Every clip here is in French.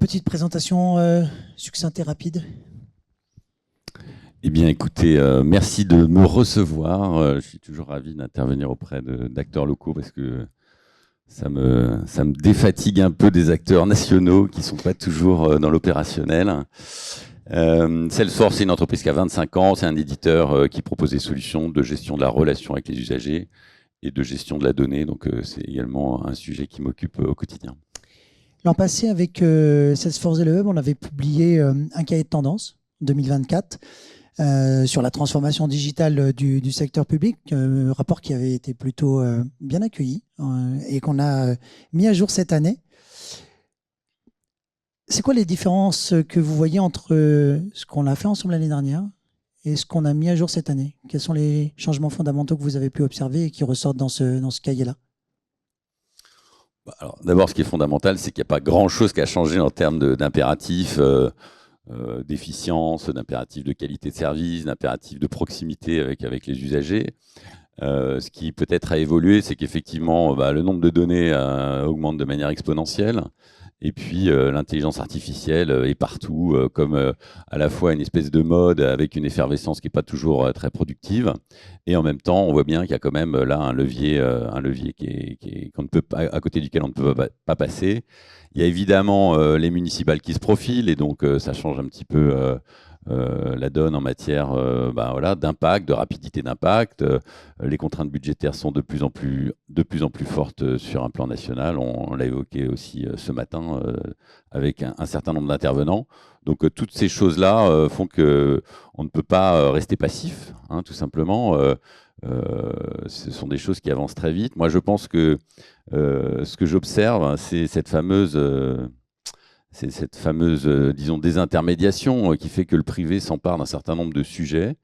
Petite présentation succincte et rapide. Eh bien, écoutez, merci de me recevoir. Je suis toujours ravi d'intervenir auprès d'acteurs locaux parce que ça me défatigue un peu des acteurs nationaux qui ne sont pas toujours dans l'opérationnel. Salesforce, c'est une entreprise qui a 25 ans. C'est un éditeur qui propose des solutions de gestion de la relation avec les usagers et de gestion de la donnée. Donc, c'est également un sujet qui m'occupe au quotidien. L'an passé, avec Salesforce et le Hub, on avait publié un cahier de tendance 2024 sur la transformation digitale du secteur public, rapport qui avait été plutôt bien accueilli et qu'on a mis à jour cette année. C'est quoi les différences que vous voyez entre ce qu'on a fait ensemble l'année dernière et ce qu'on a mis à jour cette année? Quels sont les changements fondamentaux que vous avez pu observer et qui ressortent dans ce cahier-là? Alors, d'abord, ce qui est fondamental, c'est qu'il n'y a pas grand-chose qui a changé en termes d'impératifs d'efficience, d'impératifs de qualité de service, d'impératifs de proximité avec les usagers. Ce qui peut-être a évolué, c'est qu'effectivement, le nombre de données augmente de manière exponentielle. Et puis, l'intelligence artificielle est partout, comme à la fois une espèce de mode avec une effervescence qui n'est pas toujours très productive. Et en même temps, on voit bien qu'il y a quand même là un levier qu'on ne peut pas, à côté duquel on ne peut pas passer. Il y a évidemment les municipales qui se profilent, et donc ça change un petit peu la donne en matière d'impact, de rapidité d'impact. Les contraintes budgétaires sont de plus en plus fortes sur un plan national. On l'a évoqué aussi ce matin avec un certain nombre d'intervenants. Donc toutes ces choses-là font qu'on ne peut pas rester passif, hein, tout simplement. Ce sont des choses qui avancent très vite. Moi, je pense que ce que j'observe, c'est cette fameuse disons, désintermédiation qui fait que le privé s'empare d'un certain nombre de sujets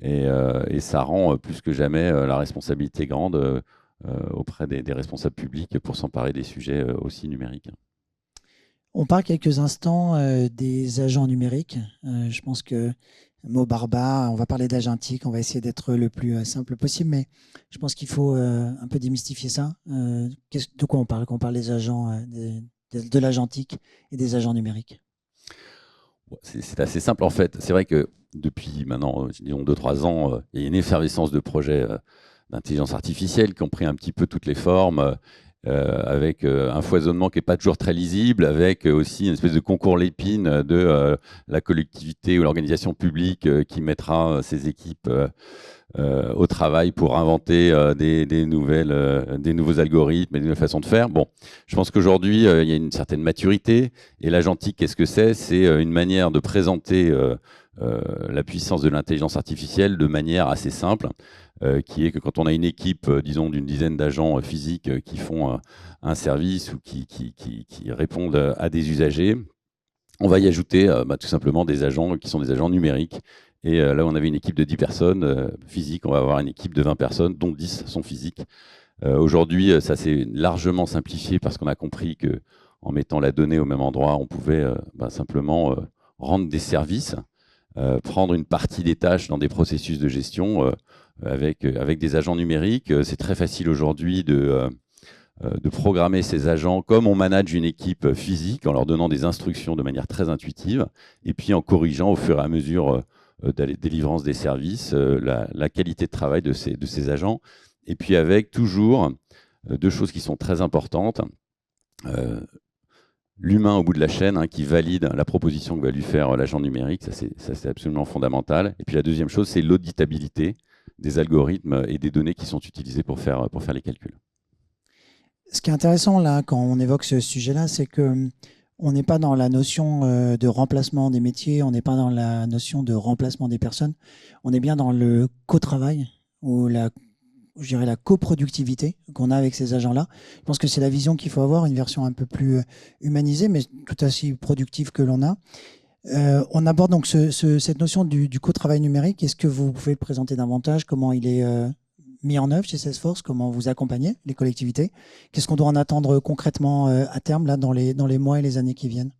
et ça rend plus que jamais la responsabilité grande auprès des responsables publics pour s'emparer des sujets aussi numériques. On parle quelques instants des agents numériques. Je pense que mot barbare, on va parler d'agentique, on va essayer d'être le plus simple possible, mais je pense qu'il faut un peu démystifier ça. De quoi on parle quand on parle des agents, de l'agentique et des agents numériques? C'est assez simple en fait. C'est vrai que depuis maintenant, disons 2-3 ans, il y a une effervescence de projets d'intelligence artificielle qui ont pris un petit peu toutes les formes. Avec un foisonnement qui n'est pas toujours très lisible, avec aussi une espèce de concours l'épine de la collectivité ou l'organisation publique qui mettra ses équipes au travail pour inventer des nouveaux algorithmes et des nouvelles façons de faire. Bon, je pense qu'aujourd'hui, il y a une certaine maturité. Et l'agentique, qu'est-ce que c'est? C'est une manière de présenter la puissance de l'intelligence artificielle de manière assez simple. Qui est que quand on a une équipe, disons, d'une dizaine d'agents physiques qui font un service ou qui répondent à des usagers, on va y ajouter tout simplement des agents qui sont des agents numériques. Et là, on avait une équipe de 10 personnes physiques, on va avoir une équipe de 20 personnes, dont 10 sont physiques. Aujourd'hui, ça s'est largement simplifié parce qu'on a compris qu'en mettant la donnée au même endroit, on pouvait simplement rendre des services, prendre une partie des tâches dans des processus de gestion avec des agents numériques. C'est très facile aujourd'hui de programmer ces agents comme on manage une équipe physique en leur donnant des instructions de manière très intuitive et puis en corrigeant au fur et à mesure de la délivrance des services la qualité de travail de ces agents. Et puis avec toujours deux choses qui sont très importantes. L'humain au bout de la chaîne qui valide la proposition que va lui faire l'agent numérique, ça c'est absolument fondamental. Et puis la deuxième chose, c'est l'auditabilité des algorithmes et des données qui sont utilisées pour faire les calculs. Ce qui est intéressant là, quand on évoque ce sujet-là, c'est que on n'est pas dans la notion de remplacement des métiers, on n'est pas dans la notion de remplacement des personnes, on est bien dans le co-travail ou je dirais la coproductivité qu'on a avec ces agents-là. Je pense que c'est la vision qu'il faut avoir, une version un peu plus humanisée, mais tout aussi productive que l'on a. On aborde donc cette notion du co-travail numérique. Est-ce que vous pouvez le présenter davantage? Comment il est mis en œuvre chez Salesforce? Comment vous accompagnez les collectivités? Qu'est-ce qu'on doit en attendre concrètement à terme là, dans les mois et les années qui viennent?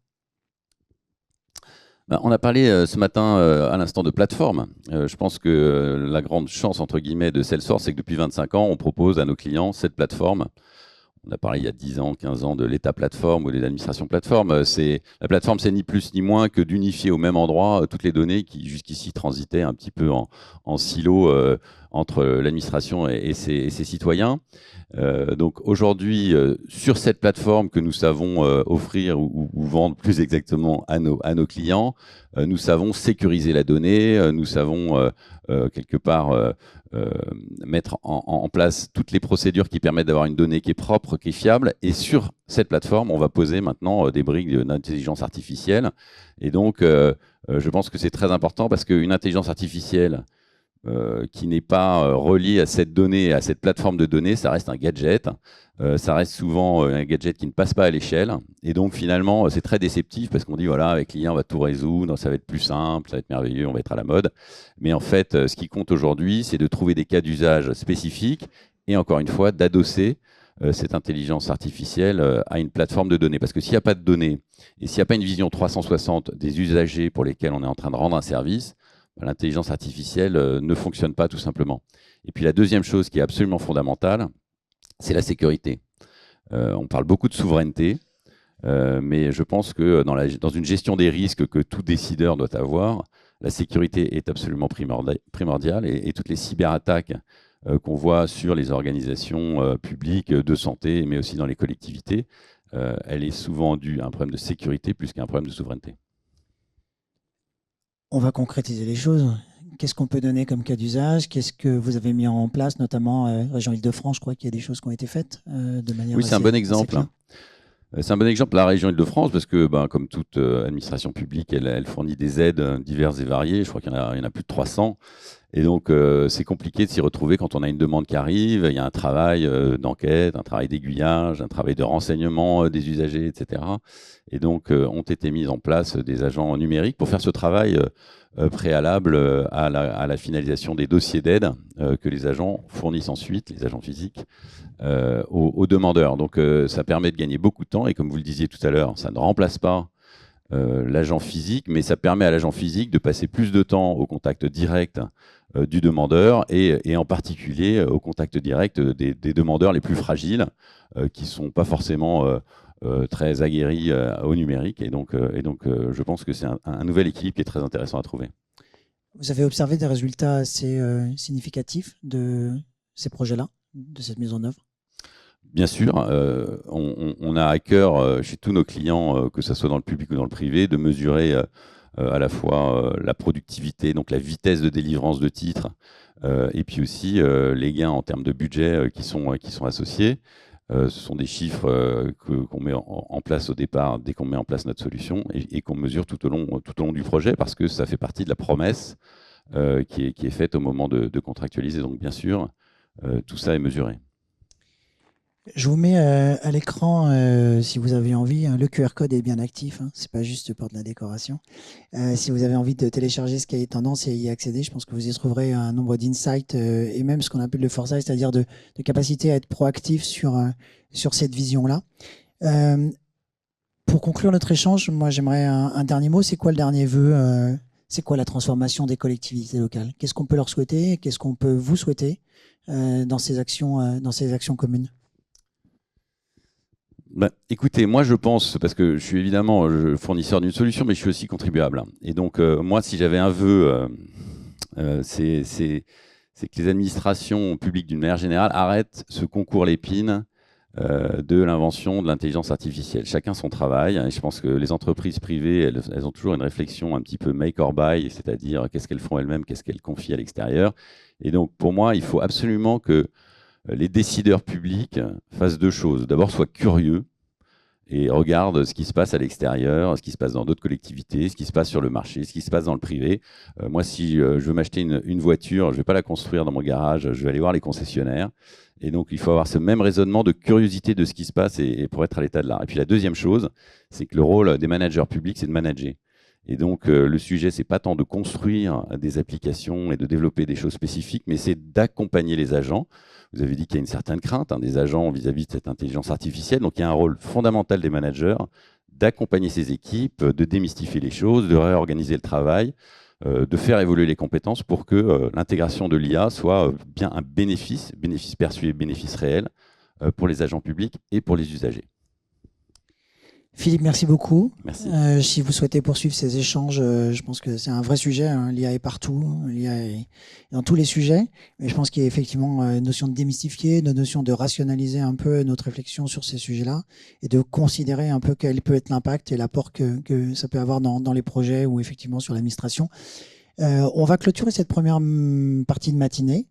On a parlé ce matin à l'instant de plateforme. Je pense que la grande chance entre guillemets de Salesforce, c'est que depuis 25 ans, on propose à nos clients cette plateforme. On a parlé il y a 10 ans, 15 ans de l'État plateforme ou de l'administration plateforme. La plateforme, c'est ni plus ni moins que d'unifier au même endroit toutes les données qui jusqu'ici transitaient un petit peu en silo entre l'administration et ses citoyens. Donc aujourd'hui, sur cette plateforme que nous savons offrir ou vendre plus exactement à nos clients, nous savons sécuriser la donnée, nous savons quelque part mettre en place toutes les procédures qui permettent d'avoir une donnée qui est propre, qui est fiable. Et sur cette plateforme, on va poser maintenant des briques d'intelligence artificielle. Et donc, je pense que c'est très important parce qu'une intelligence artificielle qui n'est pas reliée à cette donnée, à cette plateforme de données, ça reste un gadget. Ça reste souvent un gadget qui ne passe pas à l'échelle. Et donc, finalement, c'est très déceptif parce qu'on dit, voilà, avec l'IA, on va tout résoudre, ça va être plus simple, ça va être merveilleux, on va être à la mode. Mais en fait, ce qui compte aujourd'hui, c'est de trouver des cas d'usage spécifiques et encore une fois, d'adosser cette intelligence artificielle à une plateforme de données. Parce que s'il n'y a pas de données et s'il n'y a pas une vision 360 des usagers pour lesquels on est en train de rendre un service, l'intelligence artificielle ne fonctionne pas tout simplement. Et puis la deuxième chose qui est absolument fondamentale, c'est la sécurité. On parle beaucoup de souveraineté, mais je pense que dans une gestion des risques que tout décideur doit avoir, la sécurité est absolument primordiale et toutes les cyberattaques qu'on voit sur les organisations publiques de santé, mais aussi dans les collectivités, elle est souvent due à un problème de sécurité plus qu'à un problème de souveraineté. On va concrétiser les choses. Qu'est-ce qu'on peut donner comme cas d'usage? Qu'est-ce que vous avez mis en place, notamment région Île-de-France? Je crois qu'il y a des choses qui ont été faites de manière Oui, c'est un bon exemple. C'est un bon exemple, la région Île-de-France, parce que, comme toute administration publique, elle fournit des aides diverses et variées. Je crois qu'il y en a plus de 300. Et donc, c'est compliqué de s'y retrouver quand on a une demande qui arrive. Il y a un travail d'enquête, un travail d'aiguillage, un travail de renseignement des usagers, etc. Et donc, ont été mis en place des agents numériques pour faire ce travail préalable à la finalisation des dossiers d'aide que les agents fournissent ensuite, les agents physiques, aux demandeurs. Donc, ça permet de gagner beaucoup de temps. Et comme vous le disiez tout à l'heure, ça ne remplace pas l'agent physique, mais ça permet à l'agent physique de passer plus de temps au contact direct du demandeur et en particulier au contact direct des demandeurs les plus fragiles qui ne sont pas forcément très aguerris au numérique. Et donc, je pense que c'est un nouvel équilibre qui est très intéressant à trouver. Vous avez observé des résultats assez significatifs de ces projets-là, de cette mise en œuvre? Bien sûr, on a à cœur chez tous nos clients, que ce soit dans le public ou dans le privé, de mesurer à la fois la productivité, donc la vitesse de délivrance de titres, et puis aussi les gains en termes de budget qui sont associés. Ce sont des chiffres qu'on met en place au départ, dès qu'on met en place notre solution, et qu'on mesure tout au long du projet, parce que ça fait partie de la promesse qui est faite au moment de contractualiser. Donc bien sûr, tout ça est mesuré. Je vous mets à l'écran, si vous avez envie, le QR code est bien actif, hein, c'est pas juste pour de la décoration. Si vous avez envie de télécharger ce cahier de tendance et y accéder, je pense que vous y trouverez un nombre d'insights et même ce qu'on appelle le foresight, c'est-à-dire de capacité à être proactif sur cette vision-là. Pour conclure notre échange, moi j'aimerais un dernier mot. C'est quoi le dernier vœu c'est quoi la transformation des collectivités locales? Qu'est-ce qu'on peut leur souhaiter? Qu'est-ce qu'on peut vous souhaiter dans ces actions communes? Écoutez, moi je pense, parce que je suis évidemment fournisseur d'une solution, mais je suis aussi contribuable. Et donc moi, si j'avais un vœu, c'est que les administrations publiques d'une manière générale arrêtent ce concours l'épine de l'invention de l'intelligence artificielle. Chacun son travail. Et je pense que les entreprises privées, elles ont toujours une réflexion un petit peu make or buy, c'est-à-dire qu'est-ce qu'elles font elles-mêmes, qu'est-ce qu'elles confient à l'extérieur. Et donc pour moi, il faut absolument que les décideurs publics fassent deux choses. D'abord, soient curieux et regardent ce qui se passe à l'extérieur, ce qui se passe dans d'autres collectivités, ce qui se passe sur le marché, ce qui se passe dans le privé. Moi, si je veux m'acheter une voiture, je ne vais pas la construire dans mon garage, je vais aller voir les concessionnaires. Et donc, il faut avoir ce même raisonnement de curiosité de ce qui se passe et pour être à l'état de l'art. Et puis la deuxième chose, c'est que le rôle des managers publics, c'est de manager. Et donc, le sujet, c'est pas tant de construire des applications et de développer des choses spécifiques, mais c'est d'accompagner les agents. Vous avez dit qu'il y a une certaine crainte des agents vis-à-vis de cette intelligence artificielle. Donc, il y a un rôle fondamental des managers d'accompagner ces équipes, de démystifier les choses, de réorganiser le travail, de faire évoluer les compétences pour que l'intégration de l'IA soit bien un bénéfice perçu et bénéfice réel pour les agents publics et pour les usagers. Philippe, merci beaucoup. Merci. Si vous souhaitez poursuivre ces échanges, je pense que c'est un vrai sujet. Hein. L'IA est partout, l'IA est dans tous les sujets. Mais je pense qu'il y a effectivement une notion de démystifier, une notion de rationaliser un peu notre réflexion sur ces sujets-là et de considérer un peu quel peut être l'impact et l'apport que ça peut avoir dans les projets ou effectivement sur l'administration. On va clôturer cette première partie de matinée.